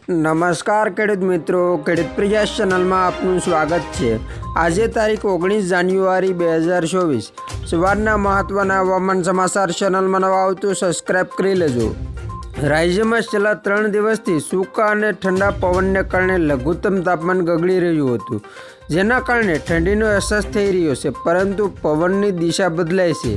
નમસ્કાર ખેડૂત મિત્રો, ખેડૂત પ્રયાસ ચેનલમાં આપનું સ્વાગત છે। આજે તારીખ 19 જાન્યુઆરી 2024 સવારના મહત્વના હવામાન સમાચાર ચેનલમાં નવા આવતું સબસ્ક્રાઇબ કરી લેજો। રાજ્યમાં છેલ્લા 3 દિવસથી સૂકા અને ઠંડા પવનને કારણે લઘુત્તમ તાપમાન ગગડી રહ્યું હતું, જેના કારણે ઠંડીનો અહેસાસ થઈ રહ્યો છે, પરંતુ પવનની દિશા બદલાય છે,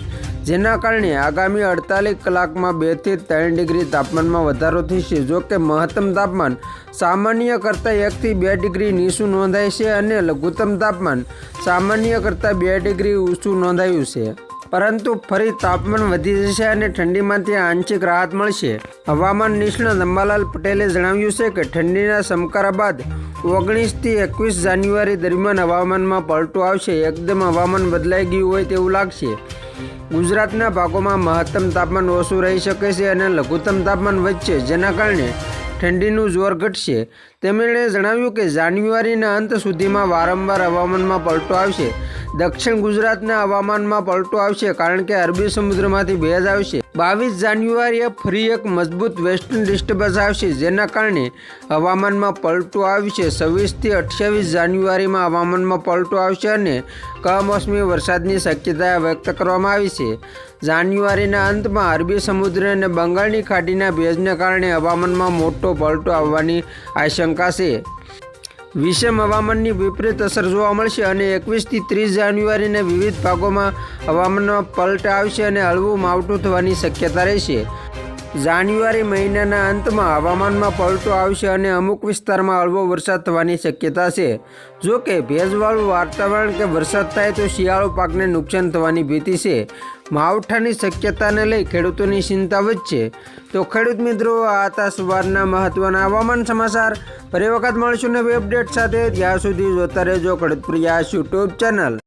જેના કારણે આગામી 48 કલાકમાં 2 થી 3 ડિગ્રી તાપમાનમાં વધારો થશે। જો કે મહત્તમ તાપમાન સામાન્ય કરતાં 1 થી 2 ડિગ્રી નીચું નોંધાય છે અને લઘુત્તમ તાપમાન સામાન્ય કરતાં 2 ડિગ્રી ઊંચું નોંધાયું છે, પરંતુ ફરી તાપમાન વધી જશે અને ઠંડીમાંથી આંશિક રાહત મળશે। હવામાન નિષ્ણાત અંબાલાલ પટેલે જણાવ્યું છે કે ઠંડીના ચમકારા બાદ 19 થી 21 જાન્યુઆરી દરમિયાન હવામાનમાં પલટો આવશે। એકદમ હવામાન બદલાઈ ગયું હોય તેવું લાગશે। ગુજરાતના ભાગોમાં મહત્તમ તાપમાન ઓછું રહી શકે છે અને લઘુત્તમ તાપમાન વધશે, જેના કારણે ઠંડીનું જોર ઘટશે। તેમણે જણાવ્યું કે જાન્યુઆરીના અંત સુધીમાં વારંવાર હવામાનમાં પલટો આવશે। દક્ષિણ ગુજરાતના હવામાનમાં પલટો આવશે કારણ કે અરબી સમુદ્રમાંથી ભેજ આવશે। 22 જાન્યુઆરીએ ફરી એક મજબૂત વેસ્ટર્ન ડિસ્ટર્બન્સ આવશે, જેના કારણે હવામાનમાં પલટો આવશે। 26 થી 28 જાન્યુઆરીમાં હવામાનમાં પલટો આવશે અને કમોસમી વરસાદની શક્યતા વ્યક્ત કરવામાં આવી છે। જાન્યુઆરીના અંતમાં અરબી સમુદ્ર અને બંગાળની ખાડીના ભેજને કારણે હવામાનમાં મોટો પલટો આવવાની આશંકા છે। વિષમ હવામાનની વિપરીત અસર જોવા મળશે અને 21 થી 30 જાન્યુઆરીને વિવિધ ભાગોમાં હવામાનમાં પલટો આવશે અને હળવું માવઠું થવાની શક્યતા રહેશે। જાન્યુઆરી મહિનાના અંતમાં હવામાનમાં પલટો આવશે અને અમુક વિસ્તારમાં હળવો વરસાદ થવાની શક્યતા છે। જો કે ભેજવાળું વાતાવરણ કે વરસાદ થાય તો શિયાળુ પાકને નુકસાન થવાની ભીતિ છે। માવઠાની શક્યતાને લઈ ખેડૂતોની ચિંતા વધશે। તો ખેડૂત મિત્રો, આ હતા સવારના મહત્વના હવામાન સમાચાર। ફરી વખત મળશું નવી અપડેટ સાથે। ત્યાં સુધી જોતા રહેજો ખેડૂત પ્રયાસ યુટ્યુબ ચેનલ।